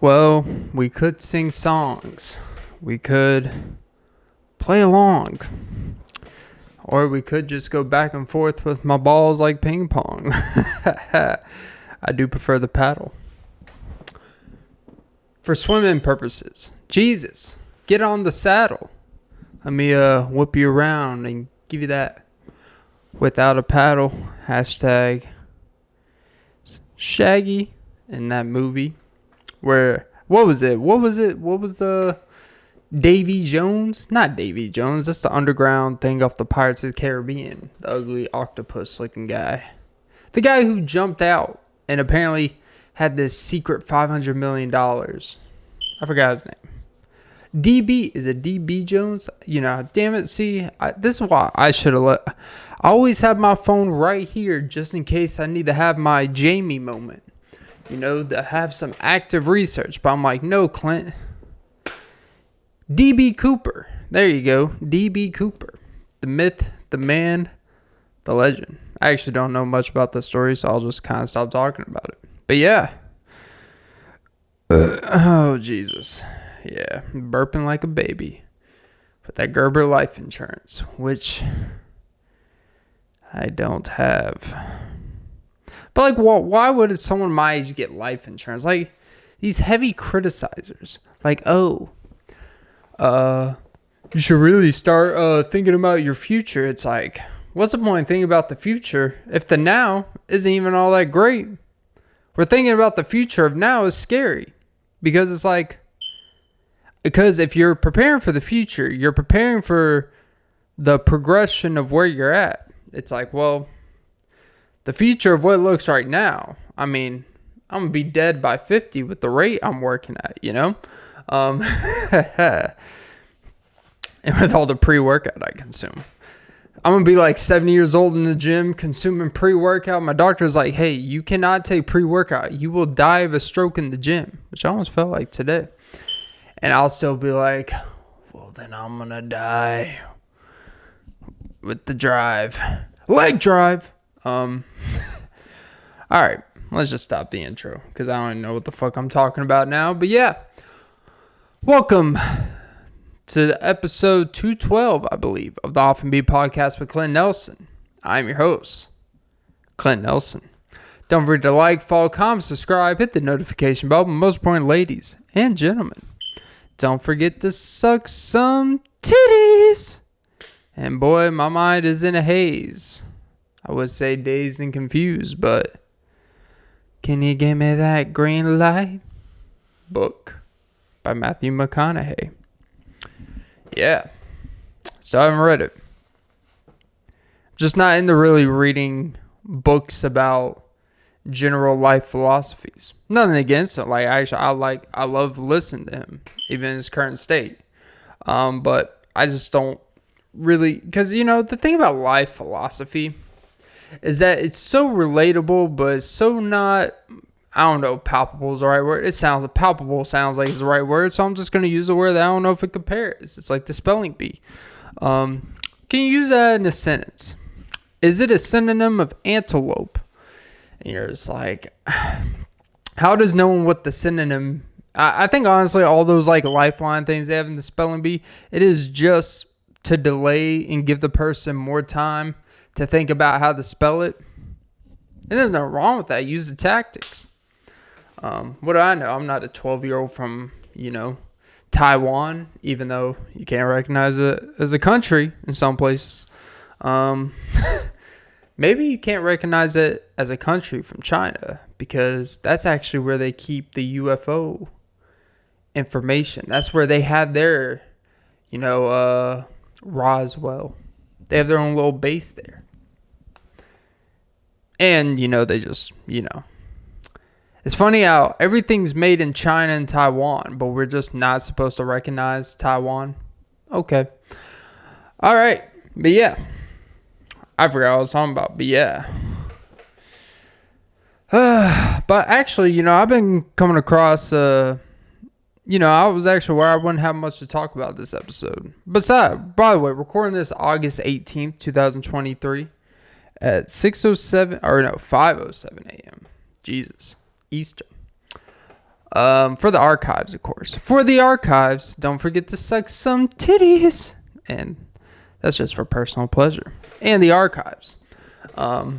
Well, we could sing songs. We could play along. Or we could just go back and forth with my balls like ping pong. I do prefer the paddle. For swimming purposes, Jesus, get on the saddle. Let me whip you around and give you that without a paddle. Hashtag Shaggy in that movie. Where, what was it? What was the Davy Jones? Not Davy Jones. That's the underground thing off the Pirates of the Caribbean. The ugly octopus looking guy. The guy who jumped out and apparently had this secret $500 million. I forgot his name. DB. Is it DB Jones? You know, damn it. See, this is why I should have I always have my phone right here just in case I need to have my Jamie moment. You know, to have some active research. But I'm like, no, Clint. DB Cooper. There you go. DB Cooper. The myth, the man, the legend. I actually don't know much about this story, so I'll just kind of stop talking about it. But yeah. Oh, Jesus. Yeah. Burping like a baby. With that Gerber life insurance, which I don't have. But, like, why would someone my age get life insurance? Like, these heavy criticizers. Like, you should really start thinking about your future. It's like, what's the point of thinking about the future if the now isn't even all that great? We're thinking about the future of now is scary. Because it's like, because if you're preparing for the future, you're preparing for the progression of where you're at. It's like, well, the future of what it looks right now, I mean, I'm going to be dead by 50 with the rate I'm working at, you know? And with all the pre-workout I consume. I'm going to be like 70 years old in the gym consuming pre-workout. My doctor's like, hey, you cannot take pre-workout. You will die of a stroke in the gym, which I almost felt like today. And I'll still be like, well, then I'm going to die with the drive. Leg drive. All right, let's just stop the intro because I don't even know what the fuck I'm talking about now. But yeah, welcome to episode 212, I believe, of the Off and Be podcast with Clint Nelson. I'm your host, Clint Nelson. Don't forget to like, follow, comment, subscribe, hit the notification bell, but most important, ladies and gentlemen, don't forget to suck some titties. And boy, my mind is in a haze. I would say dazed and confused, but can you give me that green light? Book by Matthew McConaughey. Yeah. Still haven't read it. Just not into really reading books about general life philosophies. Nothing against it. Like, I love listening to him, even in his current state. But I just don't really, because, you know, the thing about life philosophy is that it's so relatable, but it's so not, I don't know, palpable is the right word. Palpable sounds like it's the right word, so I'm just going to use the word that I don't know if it compares. It's like the spelling bee. Can you use that in a sentence? Is it a synonym of antelope? And you're just like, how does knowing what the synonym, I think honestly all those like lifeline things they have in the spelling bee, it is just to delay and give the person more time to think about how to spell it. And there's nothing wrong with that. Use the tactics. What do I know? I'm not a 12-year-old from, you know, Taiwan, even though you can't recognize it as a country in some places. Maybe you can't recognize it as a country from China because that's actually where they keep the UFO information. That's where they have their, you know, Roswell. They have their own little base there. And, you know, they just, you know. It's funny how everything's made in China and Taiwan, but we're just not supposed to recognize Taiwan. Okay. All right. But yeah. I forgot what I was talking about, but yeah. But actually, you know, I've been coming across, you know, I was actually where I wouldn't have much to talk about this episode. Besides, by the way, recording this August 18th, 2023 at 5:07 a.m. Jesus. Eastern. For the archives, of course. For the archives, don't forget to suck some titties. And that's just for personal pleasure. And the archives. But,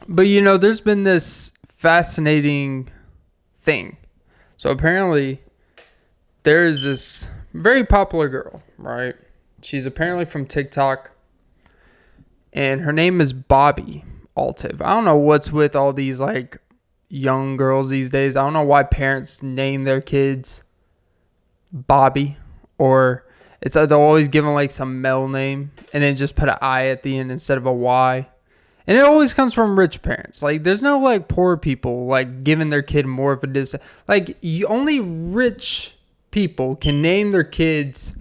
there's been this fascinating thing. So apparently, there is this very popular girl, right? She's apparently from TikTok. And her name is Bobbi Althoff. I don't know what's with all these, young girls these days. I don't know why parents name their kids Bobby, or it's they'll always give them some male name and then just put an I at the end instead of a Y. And it always comes from rich parents. There's no poor people giving their kid more of a only rich people can name their kids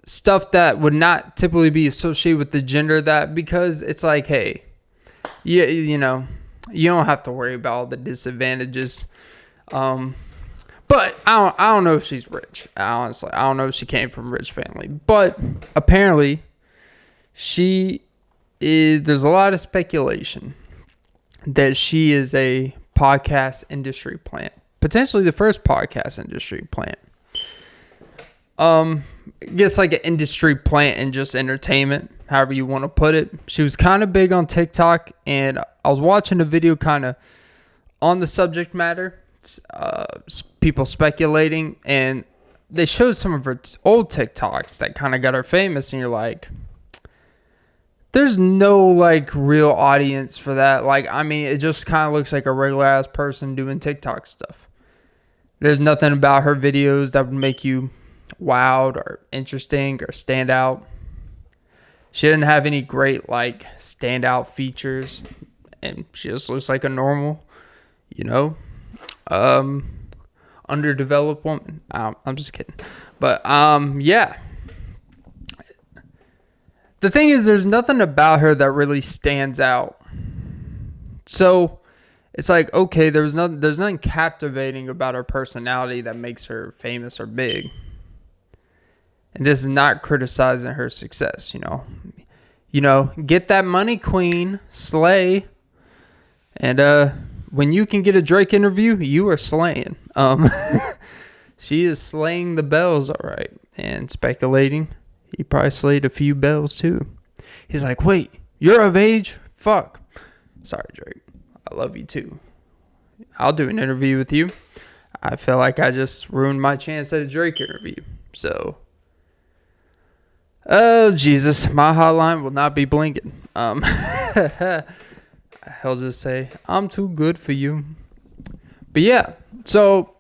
stuff that would not typically be associated with the gender because it's hey, yeah, you don't have to worry about all the disadvantages. But I don't know if she's rich. Honestly, I don't know if she came from a rich family. But apparently, she is. There's a lot of speculation that she is a podcast industry plant. Potentially the first podcast industry plant. I guess an industry plant in just entertainment, however you want to put it. She was kind of big on TikTok, and I was watching a video kind of on the subject matter, people speculating, and they showed some of her old TikToks that kind of got her famous, and you're there's no real audience for that. It just kind of looks like a regular ass person doing TikTok stuff. There's nothing about her videos that would make you wowed or interesting or stand out. She didn't have any great standout features, and she just looks like a normal, underdeveloped woman. I'm just kidding, but yeah. The thing is, there's nothing about her that really stands out. So it's okay, there's nothing captivating about her personality that makes her famous or big. And this is not criticizing her success, get that money, queen, slay. And when you can get a Drake interview, you are slaying. She is slaying the bells, all right. And speculating, he probably slayed a few bells too. He's wait, you're of age? Fuck. Sorry, Drake. I love you too. I'll do an interview with you. I feel like I just ruined my chance at a Drake interview. So... oh, Jesus. My hotline will not be blinking. He'll just say, I'm too good for you. But yeah. So,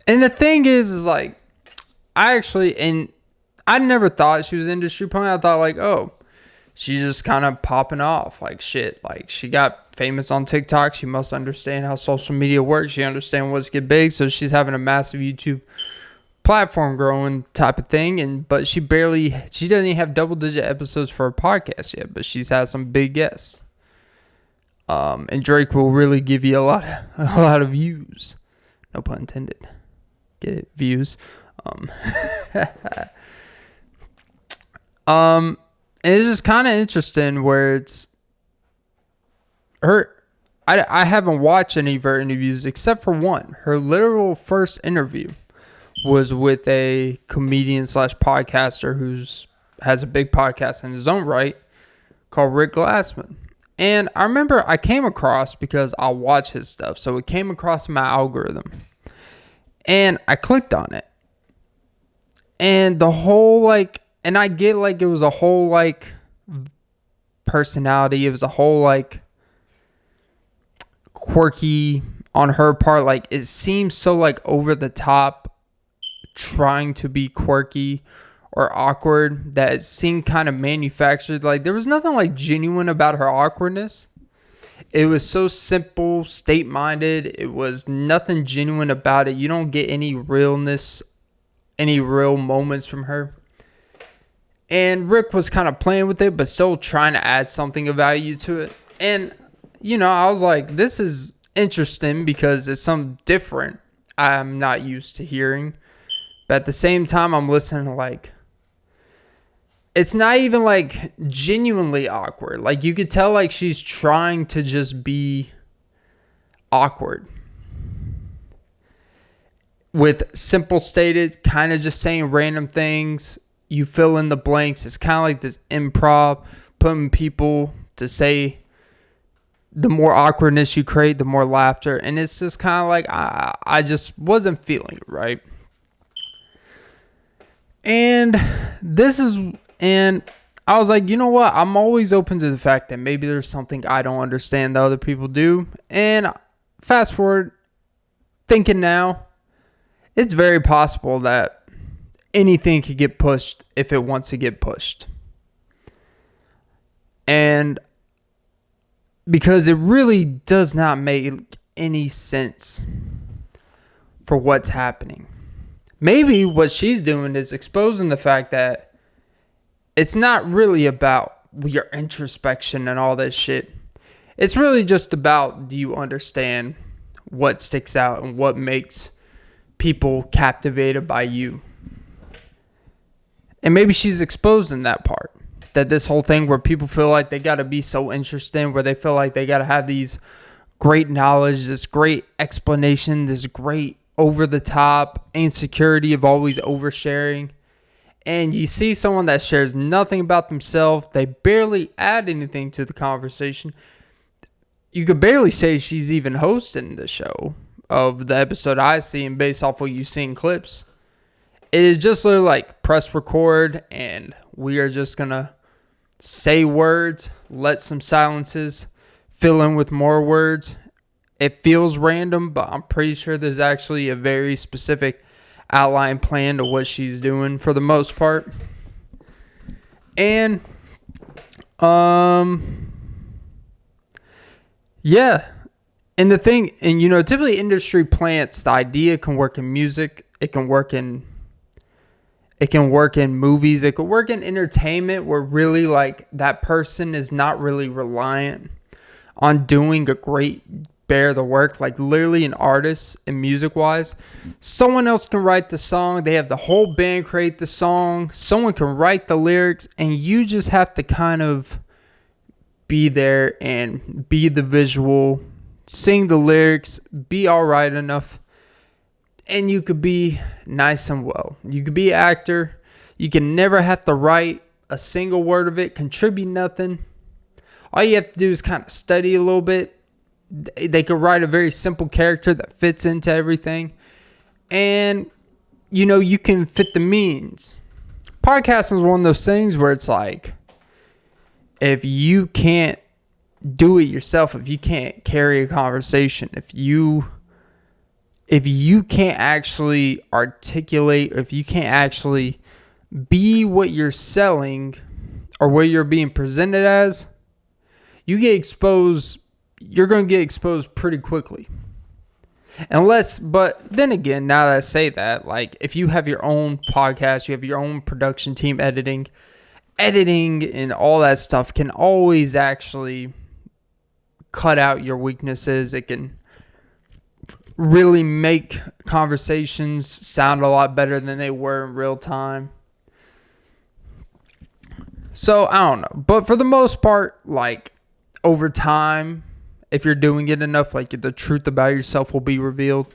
and the thing is I never thought she was industry punk. I thought oh, she's just kind of popping off shit. She got famous on TikTok. She must understand how social media works. She understands what's get big. So she's having a massive YouTube platform growing type of thing, but she doesn't even have double-digit episodes for her podcast yet, but she's had some big guests. And Drake will really give you a lot of views. No pun intended. Get it? Views. And it's just kind of interesting where it's her. I haven't watched any of her interviews except for one. Her literal first interview was with a comedian / podcaster who's has a big podcast in his own right called Rick Glassman. And I remember I came across, because I watch his stuff, so it came across my algorithm. And I clicked on it. And the whole and I get it was a whole personality. It was a whole quirky on her part. It seems so over the top, trying to be quirky or awkward, that it seemed kind of manufactured. There was nothing genuine about her awkwardness. It was so simple, state-minded. It was nothing genuine about it. You don't get any realness, any real moments from her. And Rick was kind of playing with it, but still trying to add something of value to it. And, I was this is interesting because it's something different I'm not used to hearing. But at the same time, I'm listening to it's not even genuinely awkward. You could tell she's trying to just be awkward. with simple stated, kind of just saying random things. You fill in the blanks. It's kind of like this improv, putting people to say. The more awkwardness you create, the more laughter. And it's just kind of like, I just wasn't feeling it, right? And I was like, you know what? I'm always open to the fact that maybe there's something I don't understand that other people do. And fast forward, thinking now, it's very possible that anything could get pushed if it wants to get pushed. And because it really does not make any sense for what's happening. Maybe what she's doing is exposing the fact that it's not really about your introspection and all this shit. It's really just about, do you understand what sticks out and what makes people captivated by you? And maybe she's exposing that part. That this whole thing where people feel like they got to be so interesting, where they feel like they got to have these great knowledge, this great explanation, this great over-the-top insecurity of always oversharing. And you see someone that shares nothing about themselves. They barely add anything to the conversation. You could barely say she's even hosting the show of the episode I see, and based off what you've seen clips. It is just literally like press record, and we are just going to say words, let some silences, fill in with more words. It feels random, but I'm pretty sure there's actually a very specific outline plan to what she's doing for the most part. And, yeah. And the thing, and typically industry plants, the idea can work in music, it can work in movies. It could work in entertainment where really like that person is not really reliant on doing a great bear the work. Like literally an artist and music wise, someone else can write the song. They have the whole band create the song. Someone can write the lyrics, and you just have to kind of be there and be the visual, sing the lyrics, be all right enough. And you could be nice and well. You could be an actor. You can never have to write a single word of it, contribute nothing. All you have to do is kind of study a little bit. They could write a very simple character that fits into everything. And, you can fit the means. Podcasting is one of those things where it's like, if you can't do it yourself, if you can't carry a conversation, if you can't actually articulate, or if you can't actually be what you're selling or what you're being presented as, you're going to get exposed pretty quickly. But then again, now that I say that, like if you have your own podcast, you have your own production team editing and all that stuff can always actually cut out your weaknesses. It can really make conversations sound a lot better than they were in real time. So I don't know, but for the most part, like over time, if you're doing it enough, like the truth about yourself will be revealed.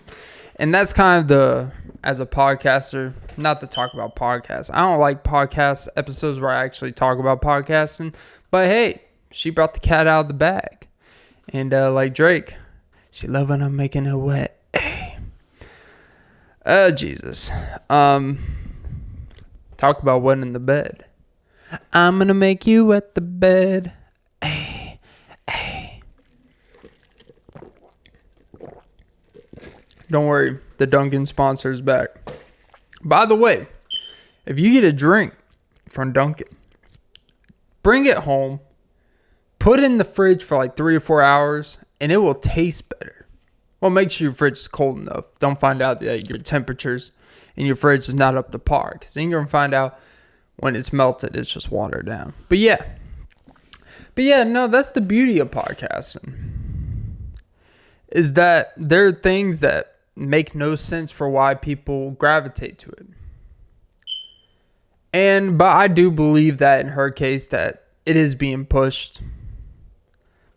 And that's kind of as a podcaster, not to talk about podcasts. I don't like podcast episodes where I actually talk about podcasting, but hey, she brought the cat out of the bag. And like Drake, she love when I'm making her wet. Hey. Oh, Jesus. Talk about wet in the bed. I'm going to make you wet the bed. Hey. Hey. Don't worry. The Dunkin' sponsor is back. By the way, if you get a drink from Dunkin', bring it home, put it in the fridge for like 3 or 4 hours, and it will taste better. Well, make sure your fridge is cold enough. Don't find out that your temperatures in your fridge is not up to par, because then you're going to find out when it's melted, it's just watered down. But yeah, no, that's the beauty of podcasting, is that there are things that make no sense for why people gravitate to it. But I do believe that in her case that it is being pushed.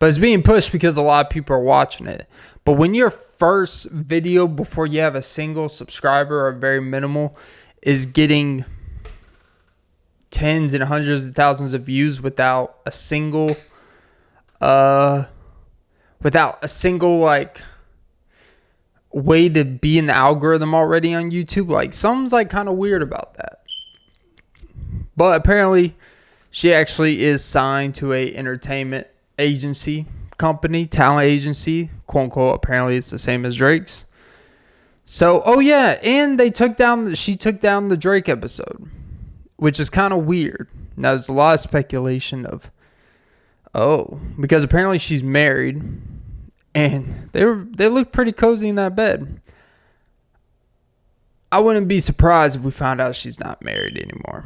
But it's being pushed because a lot of people are watching it. But when your first video before you have a single subscriber or very minimal is getting tens and hundreds of thousands of views without a single like way to be in the algorithm already on YouTube, like something's like kind of weird about that. But apparently she actually is signed to a entertainment agency company, talent agency, quote unquote. Apparently it's the same as Drake's. So, oh yeah, and she took down the Drake episode, which is kind of weird. Now there's a lot of speculation of, because apparently she's married, and they look pretty cozy in that bed. I wouldn't be surprised if we found out she's not married anymore.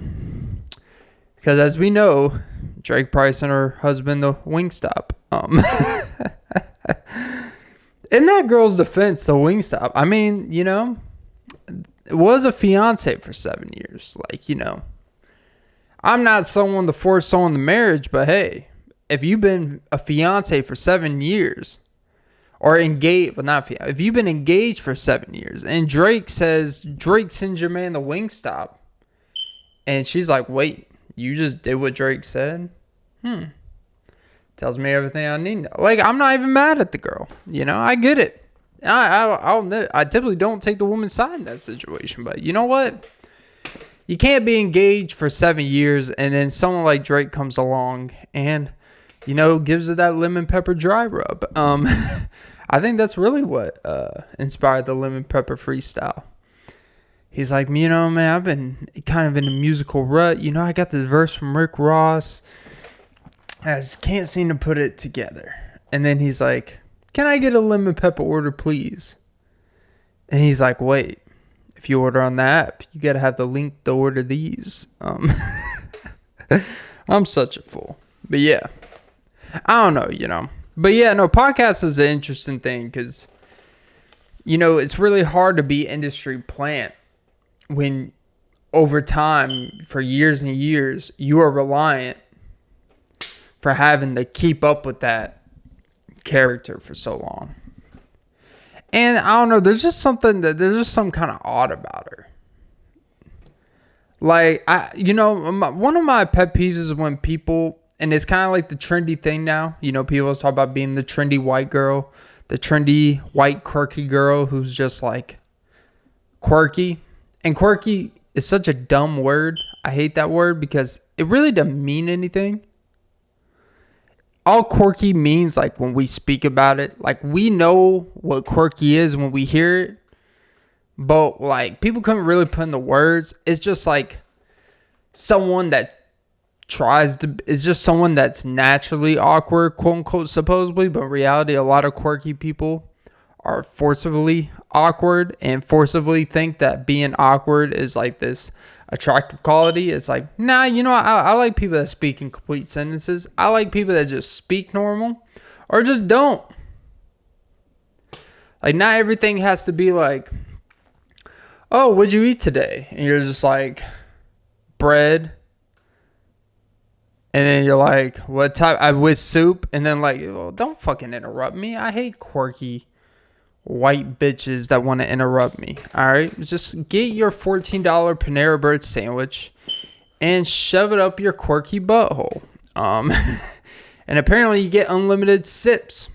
Because as we know, Drake probably sent her husband to Wingstop. In that girl's defense, the Wingstop, I mean, it was a fiance for 7 years. Like, I'm not someone to force someone to marriage, but hey, if you've been a fiance for 7 years, or engaged, well, not fiance, if you've been engaged for 7 years, and Drake sends your man to Wingstop, and she's like, wait, you just did what Drake said? Tells me everything I need to know. Like, I'm not even mad at the girl. I get it. I typically don't take the woman's side in that situation. But you know what? You can't be engaged for 7 years and then someone like Drake comes along and, gives it that lemon pepper dry rub. I think that's really what inspired the lemon pepper freestyle. He's like, man, I've been kind of in a musical rut. I got this verse from Rick Ross. I just can't seem to put it together. And then he's like, can I get a lemon pepper order, please? And he's like, wait, if you order on the app, you got to have the link to order these. I'm such a fool. But yeah, I don't know, But yeah, no, podcast is an interesting thing because, it's really hard to be industry plant when over time, for years and years, you are reliant for having to keep up with that character for so long. And I don't know, there's just some kind of odd about her. Like, one of my pet peeves is when people, and it's kind of like the trendy thing now, people talk about being the trendy white girl, the trendy white quirky girl who's just like quirky. And quirky is such a dumb word. I hate that word because it really doesn't mean anything. All quirky means, like, when we speak about it, like, we know what quirky is when we hear it, but like, people couldn't really put in the words. It's just like someone that it's just someone that's naturally awkward, quote unquote, supposedly, but in reality, a lot of quirky people are forcibly awkward and forcibly think that being awkward is like this attractive quality. It's like, nah, I like people that speak in complete sentences. I like people that just speak normal or just don't. Like, not everything has to be like, oh, what'd you eat today? And you're just like, bread. And then you're like, what type? I with soup. And then like, well, don't fucking interrupt me. I hate quirky white bitches that want to interrupt me. All right, just get your $14 Panera Bread sandwich and shove it up your quirky butthole. And apparently you get unlimited sips.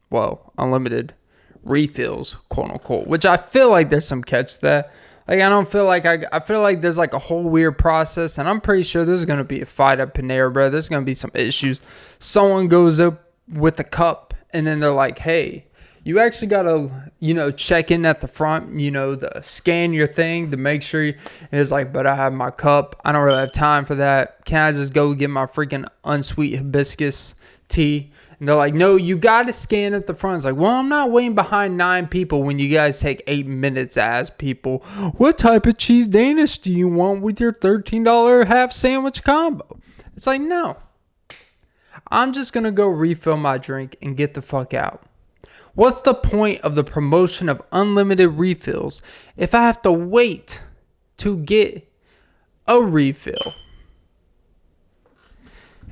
Well, unlimited refills, quote unquote. Which I feel like there's some catch to that. Like, I don't feel like I feel like there's like a whole weird process, and I'm pretty sure there's gonna be a fight at Panera Bread. There's gonna be some issues. Someone goes up with a cup, and then they're like, "Hey, you actually gotta, check in at the front, the scan your thing to make sure." It's like, but I have my cup. I don't really have time for that. Can I just go get my freaking unsweet hibiscus tea? And they're like, no, you gotta scan at the front. It's like, well, I'm not waiting behind 9 people when you guys take 8 minutes to ask people, what type of cheese Danish do you want with your $13 half sandwich combo? It's like, no. I'm just gonna go refill my drink and get the fuck out. What's the point of the promotion of unlimited refills if I have to wait to get a refill?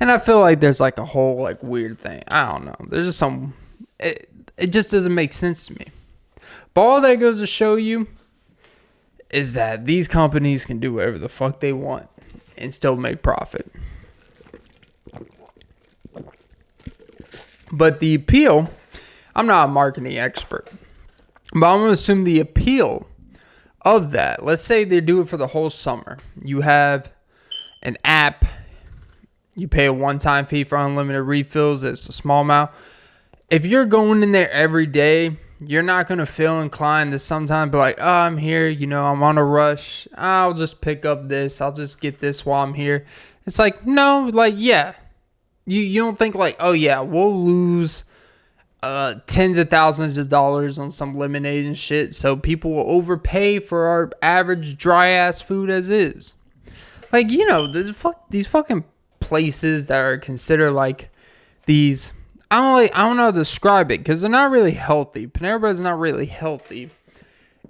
And I feel like there's like a whole like weird thing. I don't know. There's just some, it just doesn't make sense to me. But all that goes to show you is that these companies can do whatever the fuck they want and still make profit. But the appeal, I'm not a marketing expert, but I'm going to assume the appeal of that, let's say they do it for the whole summer. You have an app, you pay a one-time fee for unlimited refills. It's a small amount. If you're going in there every day, you're not going to feel inclined to sometimes be like, oh, I'm here, I'm on a rush. I'll just pick up this. I'll just get this while I'm here. It's like, no, like, yeah. You don't think like, oh, yeah, we'll lose tens of thousands of dollars on some lemonade and shit, so people will overpay for our average dry-ass food as is. Like, these fucking places that are considered like these... I don't know how to describe it because they're not really healthy. Panera Bread is not really healthy.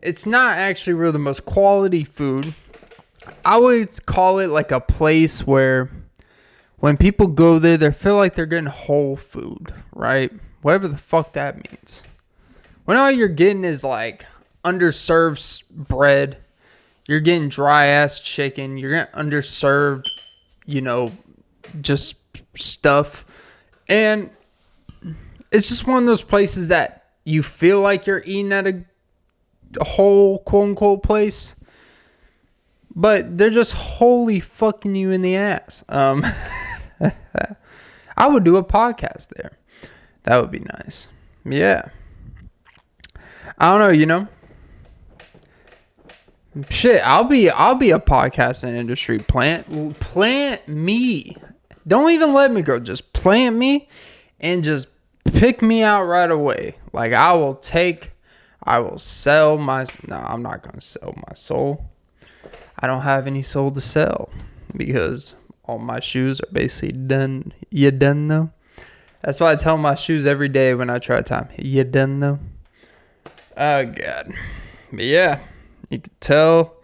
It's not actually really the most quality food. I would call it like a place where when people go there, they feel like they're getting whole food, right? Whatever the fuck that means. When all you're getting is like underserved bread, you're getting dry ass chicken, you're getting underserved, just stuff. And it's just one of those places that you feel like you're eating at a whole quote unquote place, but they're just wholly fucking you in the ass. I would do a podcast there. That would be nice. Yeah. I don't know, Shit, I'll be a podcasting industry plant. Plant me. Don't even let me grow. Just plant me and just pick me out right away. Like I will sell my... No, I'm not going to sell my soul. I don't have any soul to sell because all my shoes are basically done. You done though? That's why I tell my shoes every day when I try time. You done though? Oh, God. But yeah, you can tell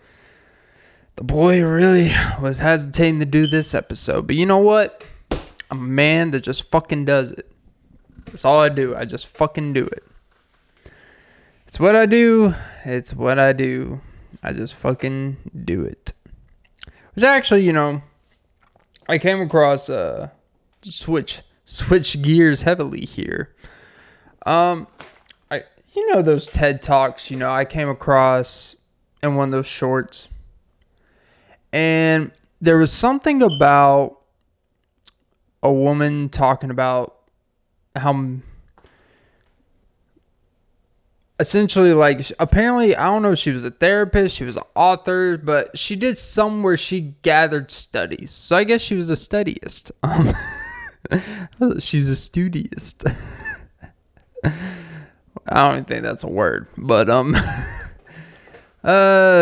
the boy really was hesitating to do this episode. But you know what? I'm a man that just fucking does it. That's all I do. I just fucking do it. It's what I do. It's what I do. I just fucking do it. Which actually, I came across switch gears heavily here. Those TED Talks, I came across in one of those shorts. And there was something about a woman talking about how essentially, like, apparently, I don't know if she was a therapist, she was an author, but she did some where she gathered studies. So I guess she was a studyist. She's a studiist. I don't even think that's a word, but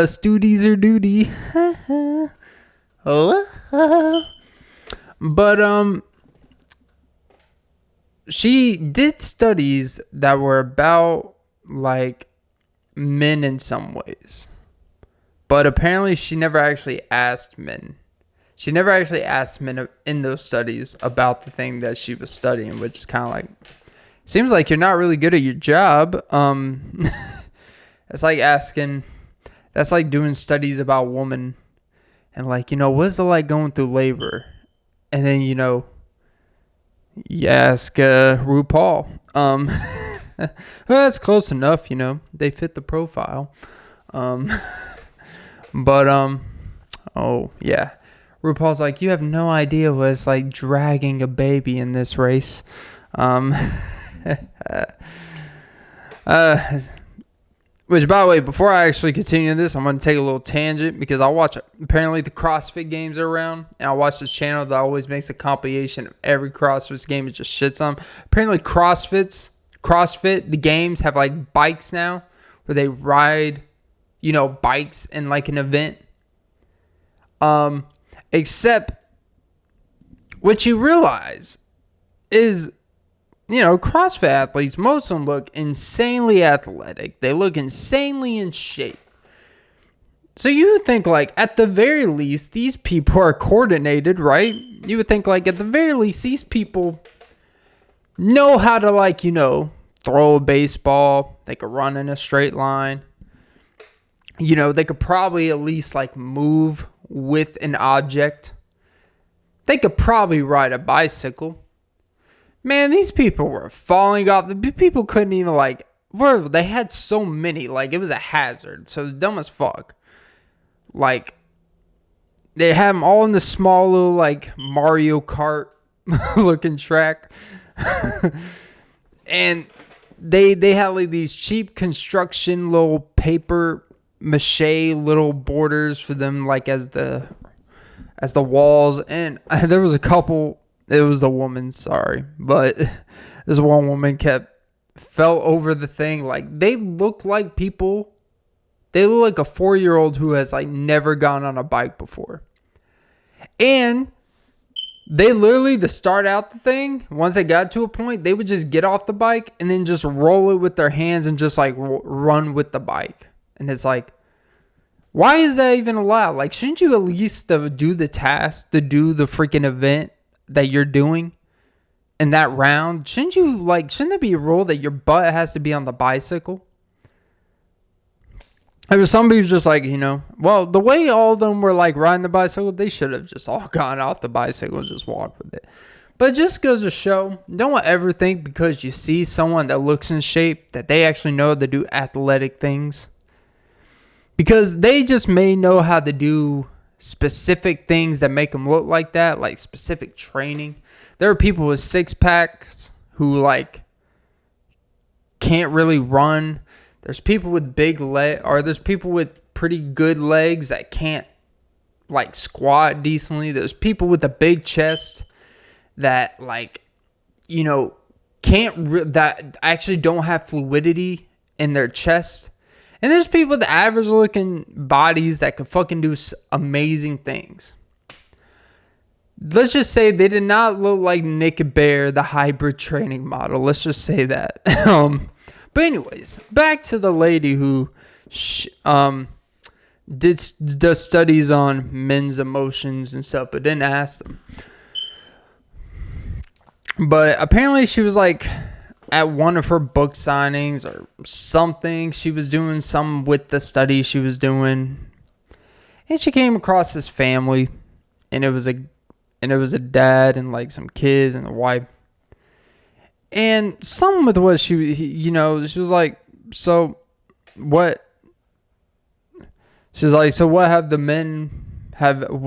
studies are duty. But she did studies that were about like men in some ways, but apparently she never actually asked men. She never actually asked men in those studies about the thing that she was studying, which is kind of like, seems like you're not really good at your job. It's like asking, that's like doing studies about women and like, what's it like going through labor? And then, you ask RuPaul. Well, that's close enough, they fit the profile. But oh yeah, RuPaul's like, you have no idea what it's like dragging a baby in this race. Which, by the way, before I actually continue this, I'm going to take a little tangent because I watch, apparently the CrossFit games are around, and I watch this channel that always makes a compilation of every CrossFit game. It just shits on. Apparently CrossFit, the games have like bikes now where they ride, bikes in like an event. Except what you realize is, CrossFit athletes, most of them look insanely athletic. They look insanely in shape. So you think, like, at the very least, these people are coordinated, right? you would think, like, at the very least, these people know how to, like, throw a baseball. They could run in a straight line. They could probably at least, like, move with an object. They could probably ride a bicycle. Man, these people were falling off. The people couldn't even, like, they had so many. Like, it was a hazard. So it was dumb as fuck. Like, they had them all in the small little, like, Mario Kart looking track. And they had, like, these cheap construction little paper mache little borders for them, like, as the walls. And there was a couple, it was the woman, sorry, but this one woman fell over the thing. Like, they look like people. They look like a 4-year-old who has, like, never gone on a bike before. And they literally, to start out the thing, once they got to a point, they would just get off the bike and then just roll it with their hands and just, like, run with the bike. And it's like, why is that even allowed? Like, shouldn't you at least do the task, to do the freaking event that you're doing in that round? Shouldn't there be a rule that your butt has to be on the bicycle? There was somebody who's just like, well, the way all of them were, like, riding the bicycle, they should have just all gone off the bicycle and just walked with it. But it just goes to show, don't ever think because you see someone that looks in shape that they actually know how to do athletic things. Because they just may know how to do specific things that make them look like that, like specific training. There are people with six packs who, like, can't really run. There's people with big leg, or there's people with pretty good legs that can't, like, squat decently. There's people with a big chest that, like, that actually don't have fluidity in their chest. And there's people with average looking bodies that can fucking do amazing things. Let's just say they did not look like Nick Bear, the hybrid training model. Let's just say that. But anyways, back to the lady who does studies on men's emotions and stuff, but didn't ask them. But apparently she was, like, at one of her book signings or something. She was doing some with the study she was doing, and she came across this family, and it was a dad and, like, some kids and a wife. And some with what she was like, so what? She's like, so what have the men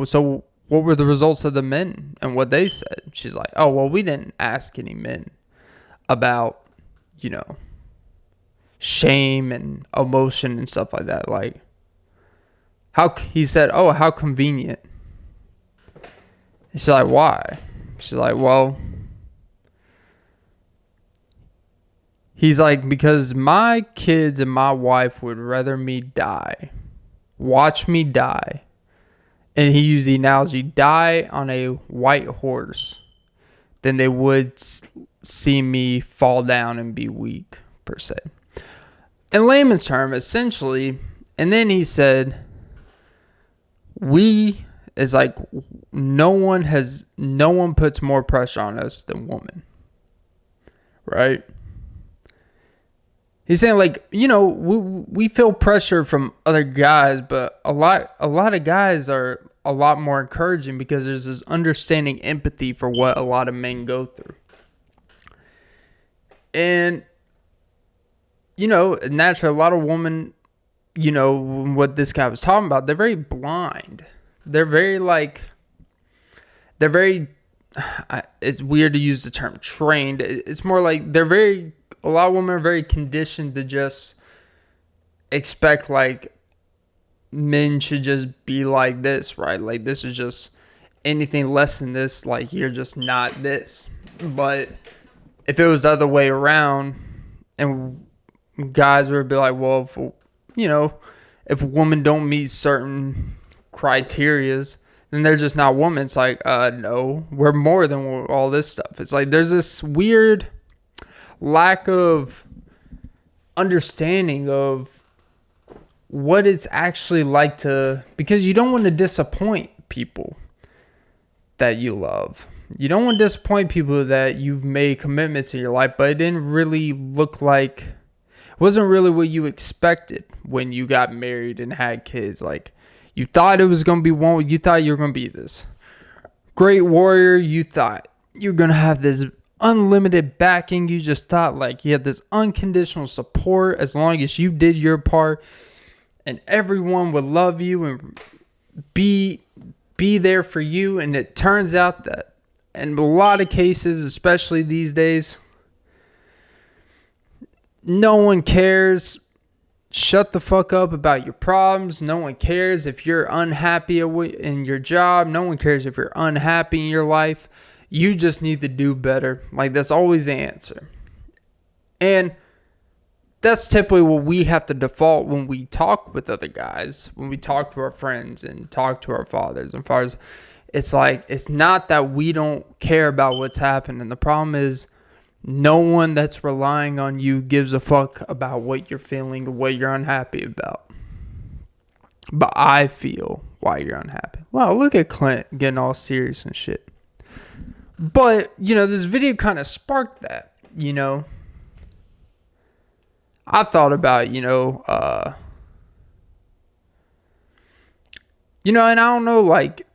so what were the results of the men and what they said? She's like, oh, well, we didn't ask any men about, shame and emotion and stuff like that. Like, he said, oh, how convenient. She's like, why? She's like, well, he's like, because my kids and my wife would rather me die, watch me die. And he used the analogy, die on a white horse, than they would see me fall down and be weak, per se. In layman's term, essentially, and then he said, no one puts more pressure on us than women. Right? He's saying, like, we feel pressure from other guys, but a lot of guys are a lot more encouraging because there's this understanding empathy for what a lot of men go through. And, naturally, a lot of women, what this guy was talking about, they're very blind. They're very, it's weird to use the term trained. It's more like a lot of women are very conditioned to just expect, like, men should just be like this, right? Like, this is just anything less than this, like, you're just not this. But if it was the other way around, and guys would be like, well, if women don't meet certain criterias, then they're just not women. It's like, no, we're more than all this stuff. It's like there's this weird lack of understanding of what it's actually like because you don't want to disappoint people. that you love. You don't want to disappoint people that you've made commitments in your life, but it didn't really look like, it wasn't really what you expected when you got married and had kids. Like, you thought it was going to be one, you thought you were going to be this great warrior. You thought you're going to have this unlimited backing. You just thought like you had this unconditional support as long as you did your part, and everyone would love you and be there for you. And it turns out that in a lot of cases, especially these days, no one cares. Shut the fuck up about your problems. No one cares if you're unhappy in your job. No one cares if you're unhappy in your life. You just need to do better. Like, that's always the answer. And that's typically what we have to default when we talk with other guys, when we talk to our friends and talk to our fathers and fathers. It's like, it's not that we don't care about what's happening. The problem is no one that's relying on you gives a fuck about what you're feeling or what you're unhappy about. But I feel why you're unhappy. Wow, look at Clint getting all serious and shit. But, this video kind of sparked that, I thought about, and I don't know, like,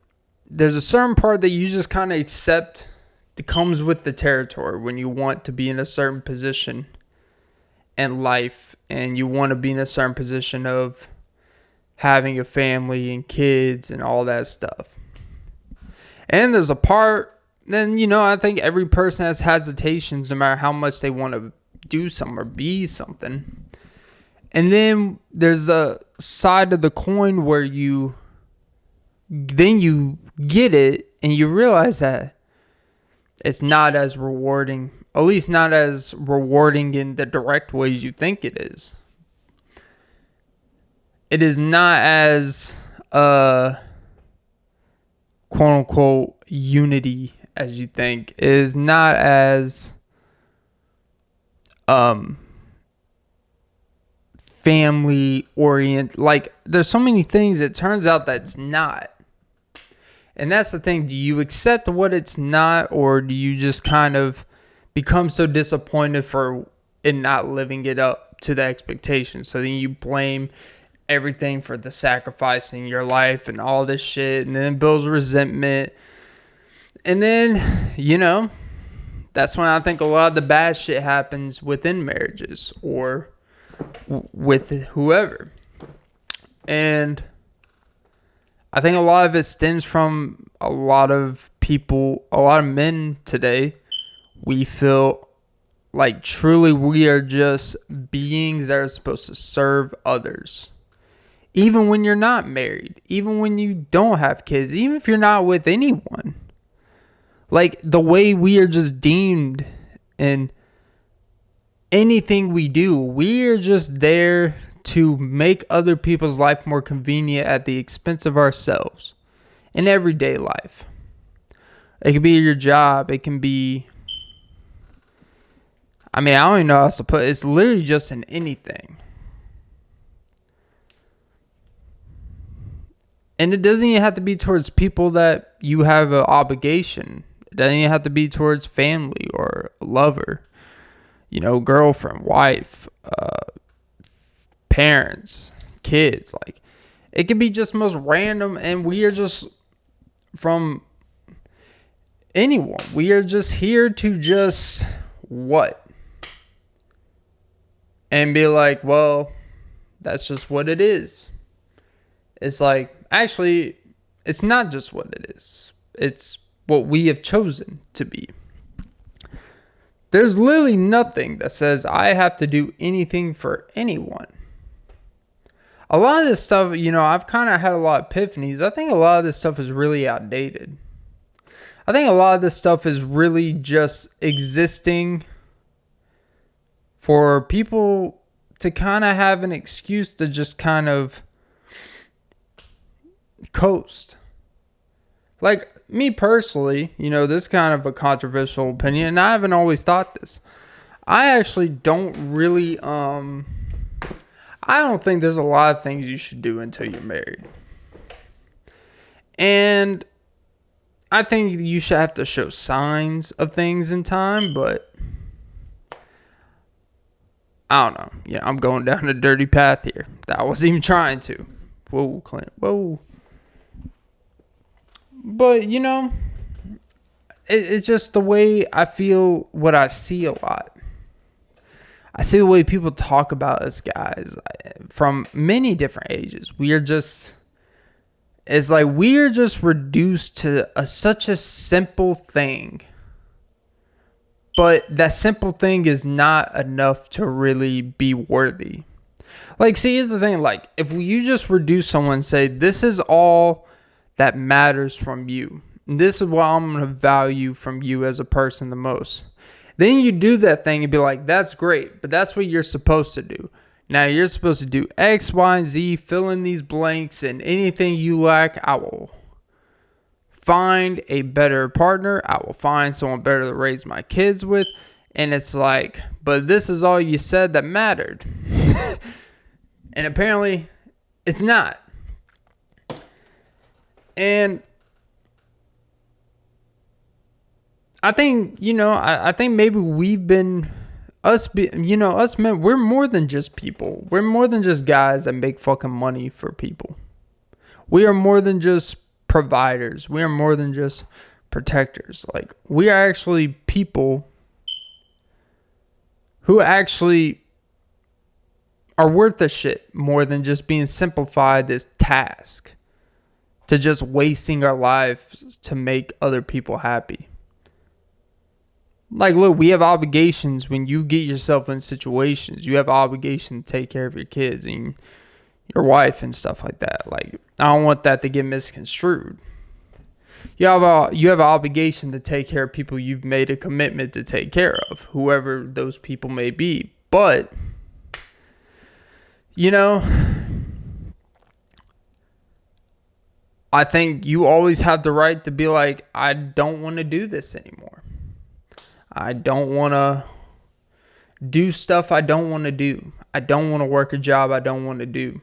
there's a certain part that you just kind of accept that comes with the territory when you want to be in a certain position in life and you want to be in a certain position of having a family and kids and all that stuff. And there's a part, then, I think every person has hesitations no matter how much they want to do something or be something. And then there's a side of the coin where you get it and you realize that it's not as rewarding, at least not as rewarding in the direct ways you think it is. It is not as quote unquote unity as you think. It is not as family oriented. Like, there's so many things it turns out that it's not. And that's the thing. Do you accept what it's not, or do you just kind of become so disappointed for it not living it up to the expectations? So then you blame everything for the sacrifice in your life and all this shit, and then it builds resentment. And then, that's when I think a lot of the bad shit happens within marriages or with whoever. And I think a lot of it stems from a lot of people, a lot of men today. We feel like truly we are just beings that are supposed to serve others. Even when you're not married, even when you don't have kids, even if you're not with anyone. Like, the way we are just deemed in anything we do, we are just there to make other people's life more convenient at the expense of ourselves in everyday life. It can be your job. It can be, I don't even know how else to put it. It's literally just in anything. And it doesn't even have to be towards people that you have an obligation. It doesn't even have to be towards family or a lover, girlfriend, wife, parents, kids. Like, it can be just most random, and we are just from anyone. We are just here to just what? And be like, well, that's just what it is. It's like, actually, it's not just what it is. It's what we have chosen to be. There's literally nothing that says I have to do anything for anyone. A lot of this stuff, I've kind of had a lot of epiphanies. I think a lot of this stuff is really outdated. I think a lot of this stuff is really just existing for people to kind of have an excuse to just kind of coast. Like, me personally, this is kind of a controversial opinion, and I haven't always thought this. I actually don't really, I don't think there's a lot of things you should do until you're married. And I think you should have to show signs of things in time, but I don't know. Yeah, I'm going down a dirty path here. That I wasn't even trying to. Whoa, Clint. Whoa. But, you know, it's just the way I feel what I see a lot. I see the way people talk about us guys from many different ages. It's like we're just reduced to such a simple thing. But that simple thing is not enough to really be worthy. Like, see, here's the thing. Like, if you just reduce someone and say, this is all that matters from you, and this is what I'm going to value from you as a person the most, then you do that thing and be like, that's great, but that's what you're supposed to do. Now, you're supposed to do X, Y, and Z, fill in these blanks, and anything you lack, I will find a better partner. I will find someone better to raise my kids with. And it's like, but this is all you said that mattered. And apparently, it's not. And I think, you know, I think maybe we've been, us men, we're more than just people. We're more than just guys that make fucking money for people. We are more than just providers. We are more than just protectors. Like, we are actually people who actually are worth a shit more than just being simplified this task to just wasting our lives to make other people happy. Like, look, we have obligations when you get yourself in situations. You have obligation to take care of your kids and your wife and stuff like that. Like, I don't want that to get misconstrued. You have an obligation to take care of people you've made a commitment to take care of, whoever those people may be. But, you know, I think you always have the right to be like, I don't want to do this anymore. I don't want to do stuff I don't want to do. I don't want to work a job I don't want to do.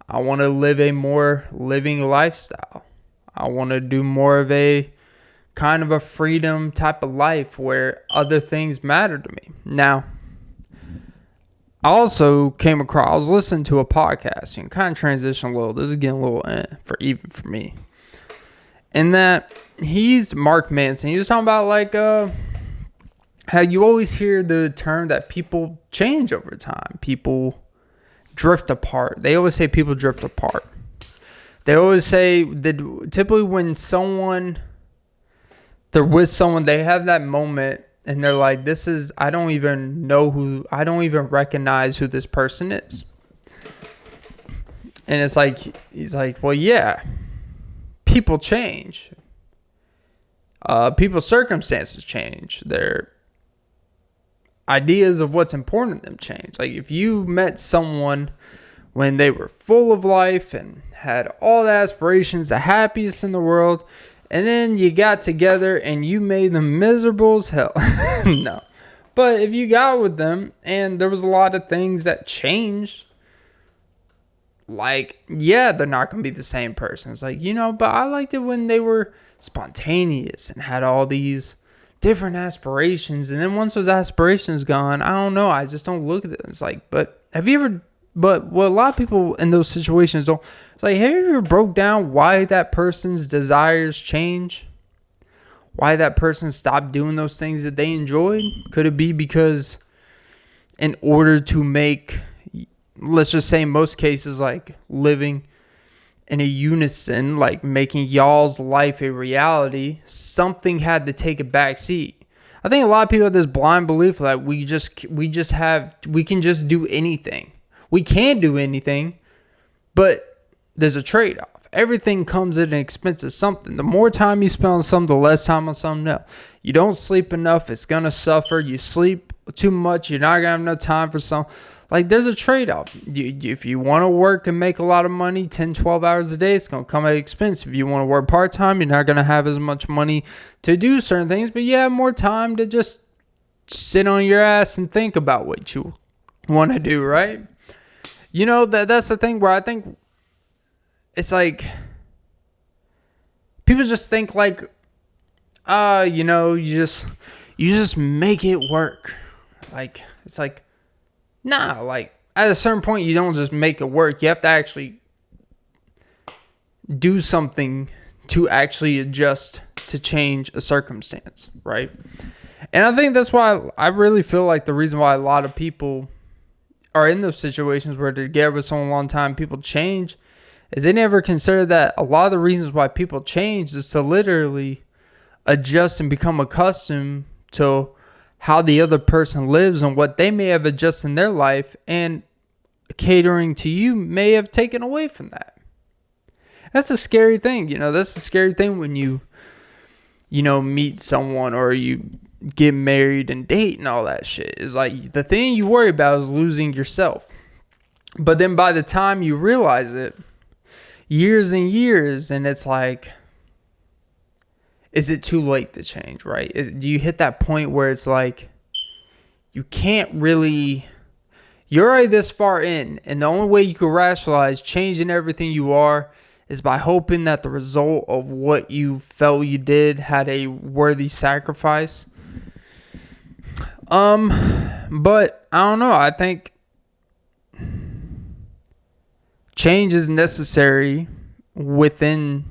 I want to live a more living lifestyle. I want to do more of a kind of a freedom type of life where other things matter to me. Now, I also came across, I was listening to a podcast and kind of transition a little. This is getting a little even for me. And that he's Mark Manson. He was talking about like how you always hear the term that people change over time. People drift apart. They always say people drift apart. They always say that typically when they're with someone, they have that moment and they're like, I don't even recognize who this person is. And it's like, he's like, well, yeah, people change. People's circumstances change. Their ideas of what's important to them change. Like, if you met someone when they were full of life and had all the aspirations, the happiest in the world, and then you got together and you made them miserable as hell. No. But if you got with them and there was a lot of things that changed, like, yeah, they're not going to be the same person. It's like, you know, but I liked it when they were spontaneous and had all these different aspirations. And then once those aspirations gone, I don't know. I just don't look at it. It's like, but have you ever... But what a lot of people in those situations don't... It's like, have you ever broke down why that person's desires change? Why that person stopped doing those things that they enjoyed? Could it be because in order to make, let's just say in most cases, like living in a unison, like making y'all's life a reality, something had to take a back seat? I think a lot of people have this blind belief that we can just do anything. We can do anything, but there's a trade-off. Everything comes at an expense of something. The more time you spend on something, the less time on something else. You don't sleep enough, it's going to suffer. You sleep too much, you're not going to have enough time for something. Like, there's a trade-off. If you want to work and make a lot of money, 10, 12 hours a day, it's going to come at an expense. If you want to work part-time, you're not going to have as much money to do certain things, but you have more time to just sit on your ass and think about what you want to do, right? You know, that's the thing where I think it's like people just think like, you just make it work. Like, it's like, nah, like at a certain point, you don't just make it work. You have to actually do something to actually adjust to change a circumstance, right? And I think that's why I really feel like the reason why a lot of people are in those situations where they're together with someone a long time, people change, is they never consider that a lot of the reasons why people change is to literally adjust and become accustomed to how the other person lives and what they may have adjusted in their life, and catering to you may have taken away from that. That's a scary thing. That's a scary thing when you meet someone or you get married and date and all that shit. Is like the thing you worry about is losing yourself. But then by the time you realize it, years and years, and it's like, is it too late to change, right? Do you hit that point where it's like, you can't really, you're already this far in, and the only way you can rationalize changing everything you are is by hoping that the result of what you felt you did had a worthy sacrifice. But I don't know. I think change is necessary within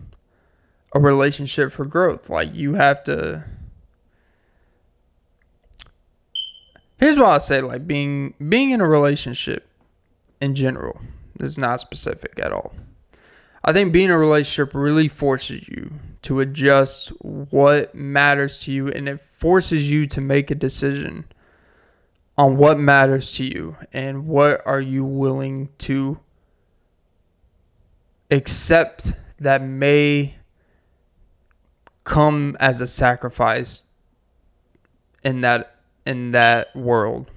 a relationship for growth. Like, you have to. Here's what I'll say. Like, being in a relationship in general, this is not specific at all. I think being in a relationship really forces you to adjust what matters to you, and it forces you to make a decision on what matters to you and what are you willing to accept that may come as a sacrifice in that world.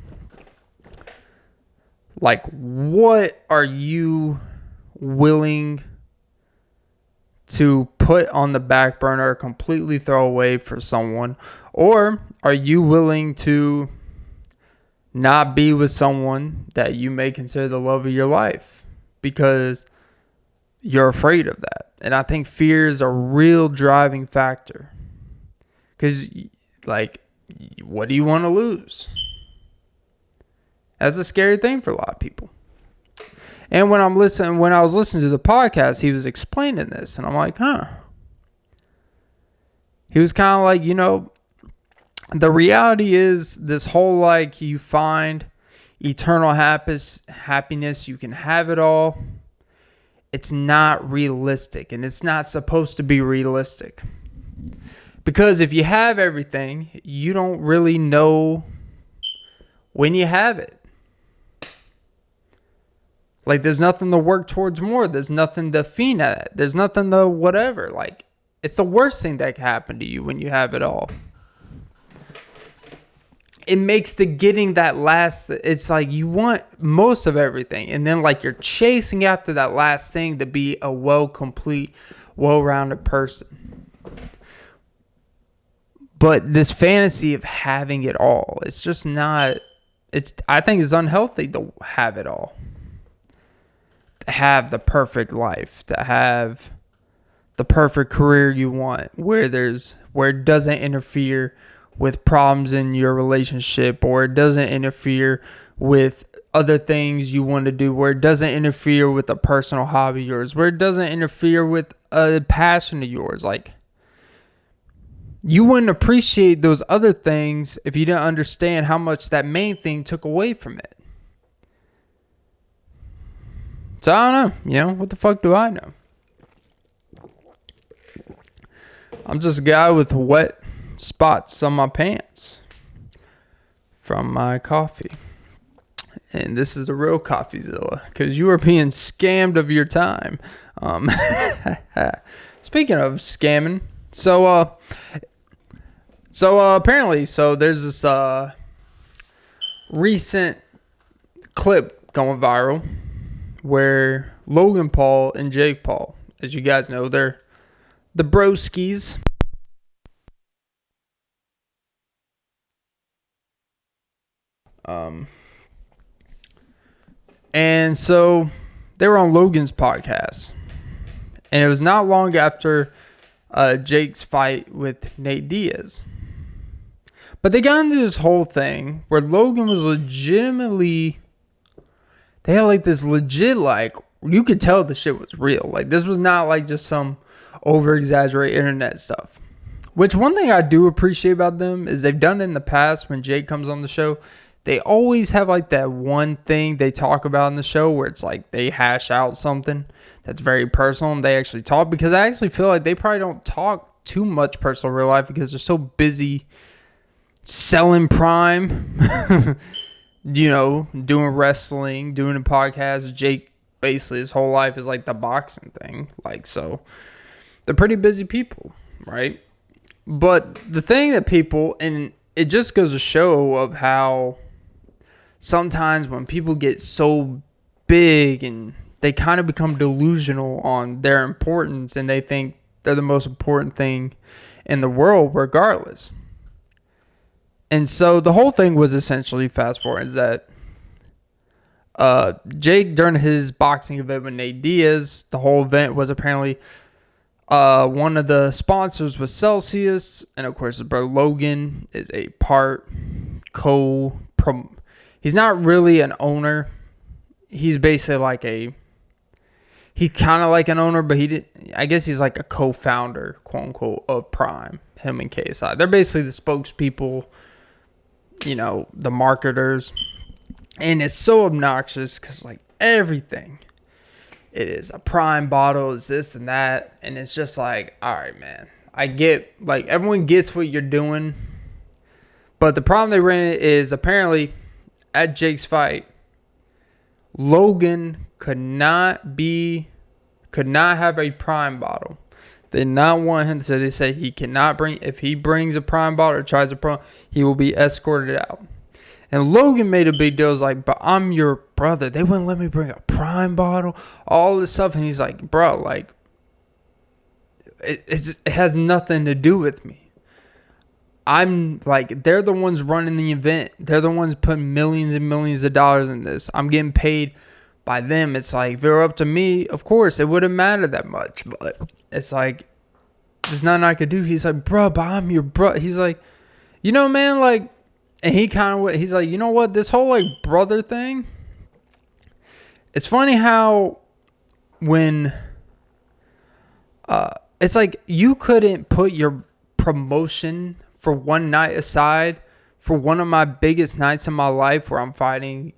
Like, what are you willing to put on the back burner or completely throw away for someone? Or are you willing to not be with someone that you may consider the love of your life because you're afraid of that? And I think fear is a real driving factor. Because, like, what do you want to lose? That's a scary thing for a lot of people. And when I was listening to the podcast, he was explaining this, and I'm like, huh. He was kind of like, the reality is this whole, like, you find eternal happiness, you can have it all. It's not realistic, and it's not supposed to be realistic. Because if you have everything, you don't really know when you have it. Like, there's nothing to work towards more. There's nothing to fiend at. There's nothing to whatever. Like, it's the worst thing that can happen to you when you have it all. It makes the getting that last, it's like you want most of everything. And then, like, you're chasing after that last thing to be a complete, well-rounded person. But this fantasy of having it all, it's just not, I think it's unhealthy to have it all. To have the perfect life, to have the perfect career you want, where it doesn't interfere with problems in your relationship, or it doesn't interfere with other things you want to do, where it doesn't interfere with a personal hobby of yours, where it doesn't interfere with a passion of yours. Like, you wouldn't appreciate those other things if you didn't understand how much that main thing took away from it. So I don't know, what the fuck do I know? I'm just a guy with wet spots on my pants from my coffee. And this is the real CoffeeZilla, because you are being scammed of your time. Speaking of scamming, so apparently, there's this recent clip going viral where Logan Paul and Jake Paul, as you guys know, they're the broskies. And so they were on Logan's podcast, and it was not long after Jake's fight with Nate Diaz. But they got into this whole thing where Logan was legitimately, they had like this legit, like, you could tell the shit was real. Like, this was not like just some over-exaggerated internet stuff. Which, one thing I do appreciate about them is they've done it in the past when Jake comes on the show. They always have like that one thing they talk about in the show where it's like they hash out something that's very personal and they actually talk. Because I actually feel like they probably don't talk too much personal real life because they're so busy selling Prime, you know, doing wrestling, doing a podcast. Jake, basically, his whole life is like the boxing thing. Like, so they're pretty busy people, right? But the thing that people, and it just goes to show of how sometimes when people get so big and they kind of become delusional on their importance and they think they're the most important thing in the world regardless. And so the whole thing was essentially, fast forward, is that Jake, during his boxing event with Nate Diaz, the whole event was apparently one of the sponsors was Celsius. And of course, his brother Logan is a part he's not really an owner. He's basically like he's kind of like an owner, but I guess he's like a co-founder, quote unquote, of Prime, him and KSI. They're basically the spokespeople, you know, the marketers. And it's so obnoxious because like everything, it is a Prime bottle, is this and that. And it's just like, all right, man, I get, like, everyone gets what you're doing. But the problem they ran is apparently at Jake's fight, Logan could not have a Prime bottle. They did not want him, so they say he cannot bring, if he brings a Prime bottle or tries a Prime, he will be escorted out. And Logan made a big deal. He was like, but I'm your brother. They wouldn't let me bring a Prime bottle, all this stuff. And he's like, bro, like, it has nothing to do with me. I'm like, they're the ones running the event. They're the ones putting millions and millions of dollars in this. I'm getting paid by them. It's like, if it were up to me, of course, it wouldn't matter that much. But it's like, there's nothing I could do. He's like, bro, but I'm your bro. He's like, you know, man, like, and he's like, you know what? This whole, like, brother thing, it's funny how when, it's like you couldn't put your promotion for one night aside for one of my biggest nights in my life where I'm fighting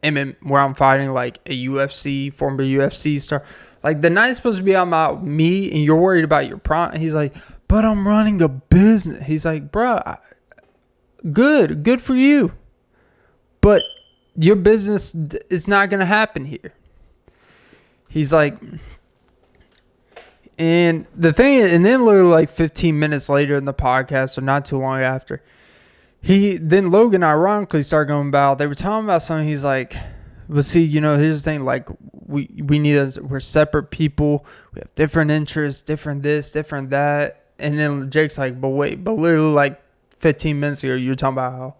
like a UFC, former UFC star. Like, the night's supposed to be about me and you're worried about your Prime. He's like, but I'm running a business. He's like, bro, good for you. But your business is not going to happen here. He's like, and the thing, and then literally like 15 minutes later in the podcast, or not too long after, then Logan ironically started going about, they were talking about something. He's like, well, see, you know, here's the thing, like, we're separate people. We have different interests, different this, different that. And then Jake's like, but wait, but literally like 15 minutes ago, you were talking about how,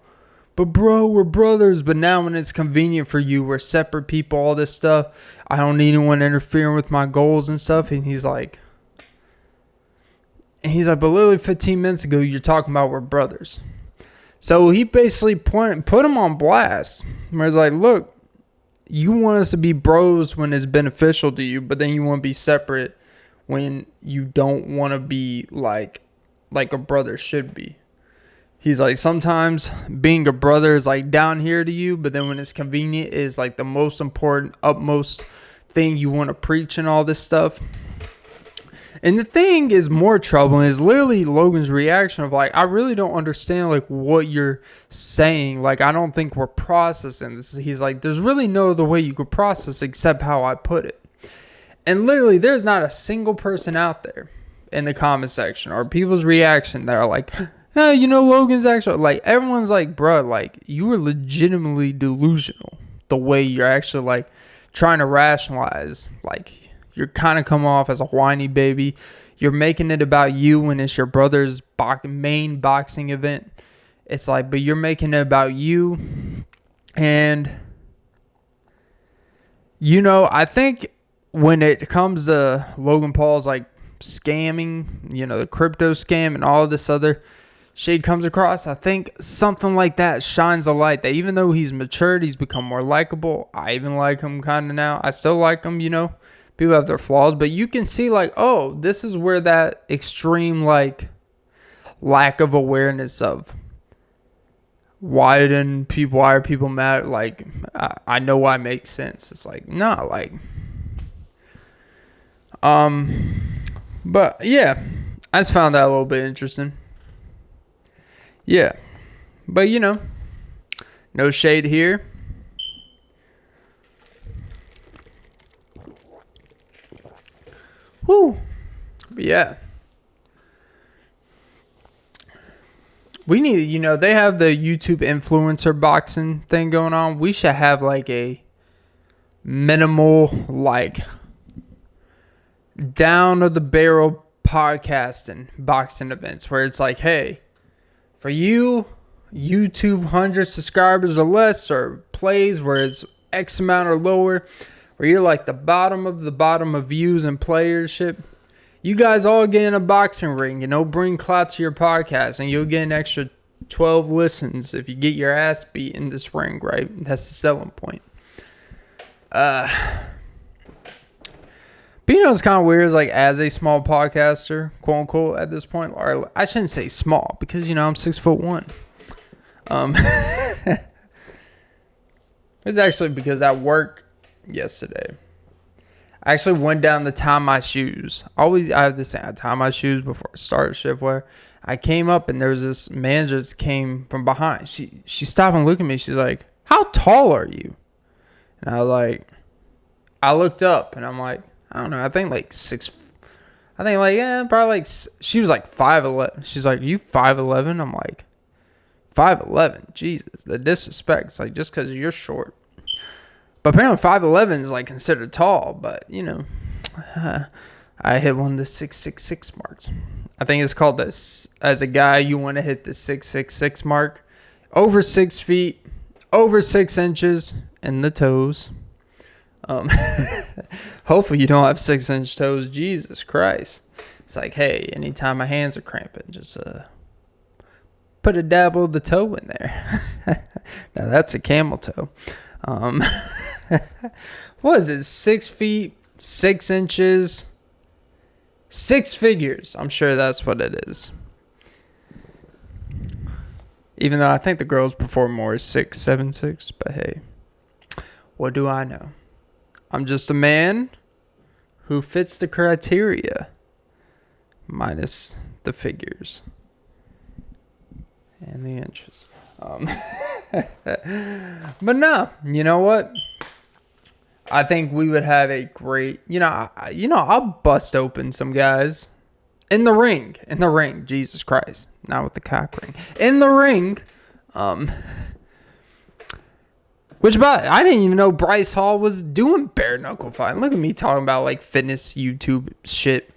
but bro, we're brothers. But now when it's convenient for you, we're separate people, all this stuff. I don't need anyone interfering with my goals and stuff. And he's like, but literally 15 minutes ago, you're talking about we're brothers. So he basically put him on blast. Where he's like, look, you want us to be bros when it's beneficial to you, but then you want to be separate when you don't want to be like a brother should be. He's like, sometimes being a brother is like down here to you, but then when it's convenient, is like the most important, utmost thing you want to preach and all this stuff. And the thing is more troubling is literally Logan's reaction of like, I really don't understand like what you're saying. Like, I don't think we're processing this. He's like, there's really no other way you could process except how I put it. And literally there's not a single person out there in the comment section or people's reaction that are like, hey, you know, Logan's actually, like, everyone's like, bro, like, you were legitimately delusional the way you're actually like trying to rationalize. Like, you're kind of coming off as a whiny baby. You're making it about you when it's your brother's main boxing event. It's like, but you're making it about you. And, you know, I think when it comes to Logan Paul's like scamming, the crypto scam and all this other shit comes across. I think something like that shines a light that even though he's matured, he's become more likable. I even like him kind of now. I still like him, People have their flaws, but you can see like, oh, this is where that extreme like lack of awareness of why are people mad? Like, I know why it makes sense. It's like, no, like, but yeah, I just found that a little bit interesting. Yeah, but no shade here. Woo, but yeah. We need, they have the YouTube influencer boxing thing going on. We should have like a minimal, like, down of the barrel podcasting boxing events where it's like, hey, for you, YouTube 100 subscribers or less, or plays where it's X amount or lower, where you're like the bottom of views and playership. You guys all get in a boxing ring, bring clout to your podcast, and you'll get an extra 12 listens if you get your ass beat in this ring, right? That's the selling point. But it's kind of weird, it's like, as a small podcaster, quote unquote, at this point, or I shouldn't say small, because, I'm 6'1". It's actually because at work yesterday, I actually went down to tie my shoes. I have this thing. I tie my shoes before I start shift where I came up and there was this manager that came from behind. She stopped and looked at me. She's like, how tall are you? And I looked up and I'm like, I don't know. I think like probably like, she was like 5'11". She's like, you 5'11"? I'm like, 5'11". Jesus, the disrespect. It's like, just because you're short. But apparently 5'11" is like considered tall, but I hit one of the 6'6" marks. I think it's called this. As a guy, you want to hit the 6'6" mark, over 6 feet, over 6 inches in the toes. Hopefully you don't have 6-inch toes. Jesus Christ! It's like, hey, anytime my hands are cramping, just put a dabble of the toe in there. Now that's a camel toe. What is it? 6 feet, 6 inches, 6 figures. I'm sure that's what it is. Even though I think the girls perform more 6, 7, 6. But hey, what do I know? I'm just a man who fits the criteria, minus the figures and the inches. But no, you know what? I think we would have a great, I'll bust open some guys in the ring. Jesus Christ. Not with the cock ring. In the ring. I didn't even know Bryce Hall was doing bare knuckle fighting. Look at me talking about like fitness YouTube shit.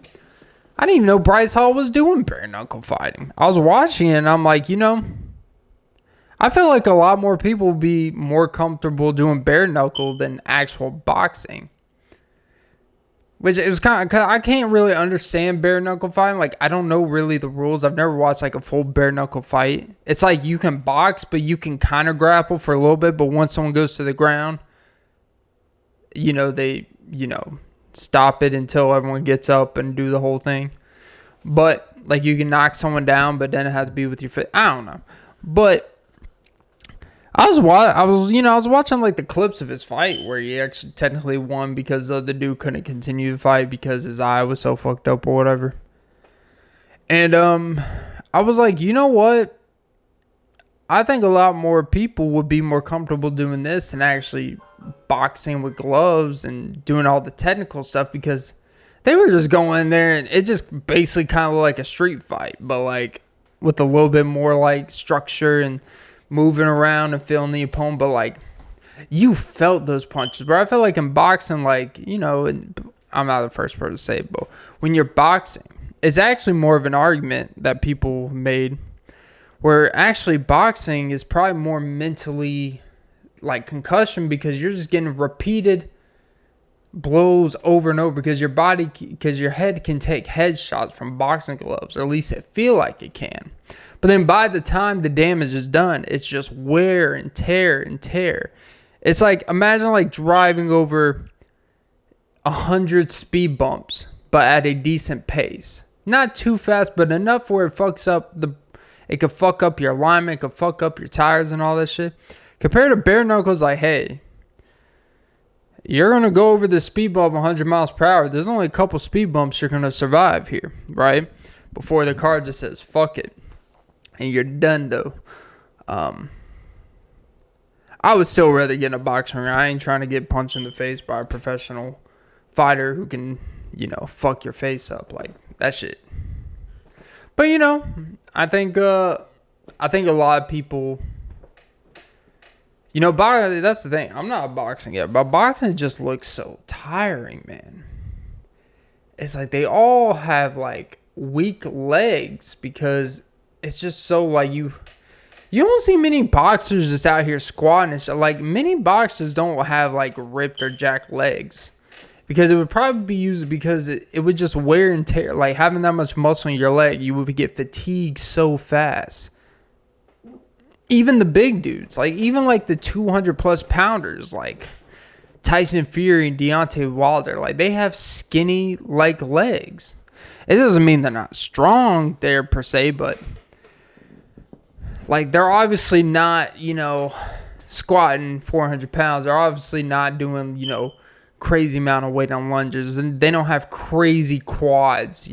I didn't even know Bryce Hall was doing bare knuckle fighting. I was watching it and I'm like, I feel like a lot more people would be more comfortable doing bare knuckle than actual boxing. Which it was kind of, cause I can't really understand bare knuckle fighting. Like, I don't know really the rules. I've never watched like a full bare knuckle fight. It's like you can box, but you can kind of grapple for a little bit. But once someone goes to the ground, they, stop it until everyone gets up and do the whole thing. But like you can knock someone down, but then it had to be with your foot. I don't know. But I was watching like the clips of his fight where he actually technically won because the dude couldn't continue the fight because his eye was so fucked up or whatever. And I was like, you know what? I think a lot more people would be more comfortable doing this than actually boxing with gloves and doing all the technical stuff because they were just going in there and it just basically kind of like a street fight, but like with a little bit more like structure and moving around and feeling the opponent, but like you felt those punches. But I felt like in boxing, like, and I'm not the first person to say it, but when you're boxing, it's actually more of an argument that people made where actually boxing is probably more mentally like concussion because you're just getting repeated blows over and over because your head can take headshots from boxing gloves, or at least it feel like it can. But then by the time the damage is done, it's just wear and tear and tear. It's like, imagine like driving over 100 speed bumps, but at a decent pace. Not too fast, but enough where it could fuck up your alignment, it could fuck up your tires and all that shit. Compared to bare knuckles, like, hey, you're going to go over the speed bump 100 miles per hour. There's only a couple speed bumps you're going to survive here, right? Before the car just says, fuck it. And you're done, though. I would still rather get in a boxing ring. I ain't trying to get punched in the face by a professional fighter who can, fuck your face up. Like, that shit. But, I think a lot of people... that's the thing. I'm not boxing yet, but boxing just looks so tiring, man. It's like they all have like weak legs because it's just so like you don't see many boxers just out here squatting and shit. Like many boxers don't have like ripped or jacked legs because it would probably be used because it would just wear and tear. Like having that much muscle in your leg, you would get fatigued so fast. Even the big dudes, like even like the 200 plus pounders, like Tyson Fury and Deontay Wilder, like they have skinny like legs. It doesn't mean they're not strong there per se, but like they're obviously not, squatting 400 pounds. They're obviously not doing, crazy amount of weight on lunges, and they don't have crazy quads,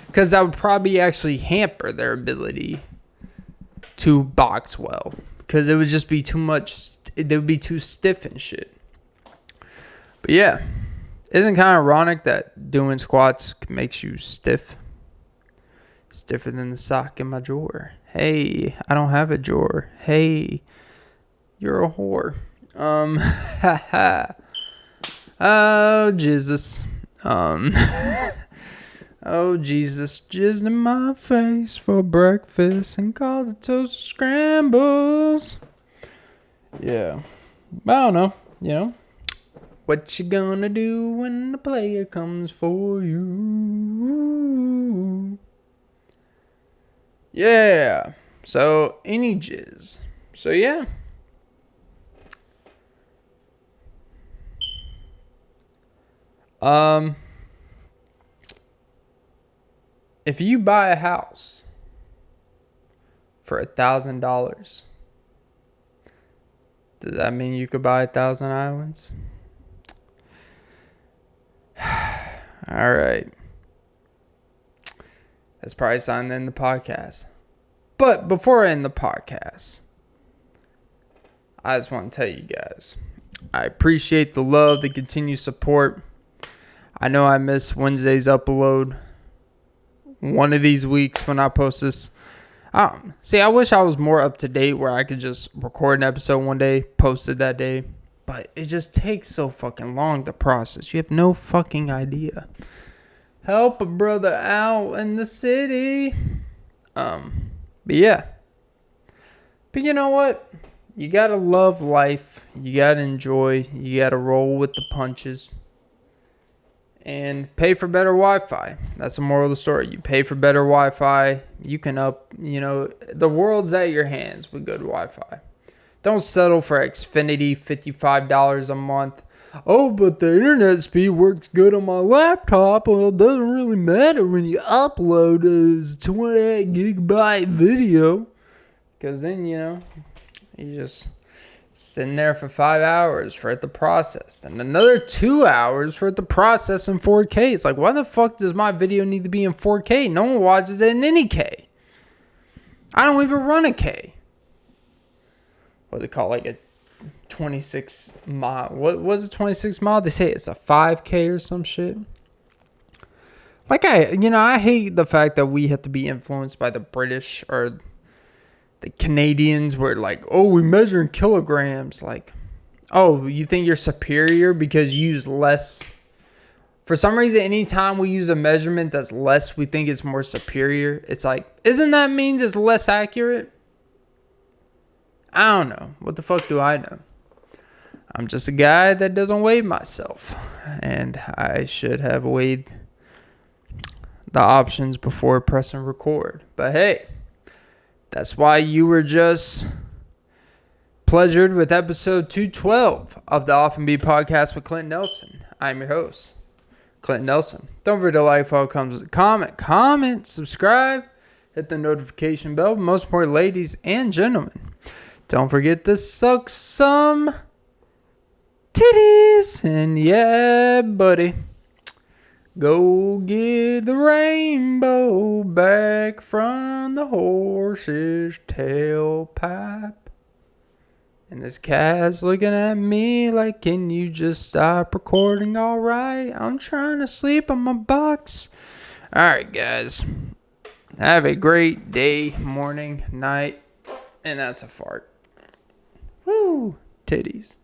because that would probably actually hamper their ability to box well, because it would just be too much. They would be too stiff and shit. But yeah, isn't it kind of ironic that doing squats makes you stiff? Stiffer than the sock in my drawer. Hey, I don't have a drawer. Hey, you're a whore. Oh Jesus. Oh, Jesus, jizzed in my face for breakfast and called it toast scrambles. Yeah. I don't know, What you gonna do when the player comes for you? Yeah. So, any jizz. So, yeah. If you buy a house for $1,000, does that mean you could buy 1,000 islands? All right. That's probably time to end the podcast. But before I end the podcast, I just want to tell you guys, I appreciate the love, the continued support. I know I miss Wednesday's upload. One of these weeks when I post this. I wish I was more up to date where I could just record an episode one day, post it that day. But it just takes so fucking long to process. You have no fucking idea. Help a brother out in the city. But yeah. But you know what? You gotta love life. You gotta enjoy. You gotta roll with the punches. And pay for better Wi-Fi. That's the moral of the story. You pay for better Wi-Fi. You can the world's at your hands with good Wi-Fi. Don't settle for Xfinity, $55 a month. Oh, but the internet speed works good on my laptop. Well, it doesn't really matter when you upload a 28 gigabyte video. Because then, you just sitting there for 5 hours for it to process. And another 2 hours for it to process in 4K. It's like, why the fuck does my video need to be in 4K? No one watches it in any K. I don't even run a K. What's it called? Like a 26 mile. What was it, 26 mile? They say it's a 5K or some shit. Like I hate the fact that we have to be influenced by the British or the Canadians where like, oh, we measure in kilograms. Like, oh, you think you're superior because you use less? For some reason, anytime we use a measurement that's less, we think it's more superior. It's like, isn't that means it's less accurate? I don't know. What the fuck do I know? I'm just a guy that doesn't weigh myself. And I should have weighed the options before pressing record. But hey, that's why you were just pleasured with episode 212 of the Off and Be podcast with Clint Nelson. I'm your host, Clint Nelson. Don't forget to like, follow, comment, subscribe, hit the notification bell. But most important, ladies and gentlemen, don't forget to suck some titties. And yeah, buddy, go get the rainbow back from the horse's tailpipe. And this cat's looking at me like, can you just stop recording? All right, I'm trying to sleep on my box. All right, guys, have a great day, morning, night, and that's a fart. Woo, titties.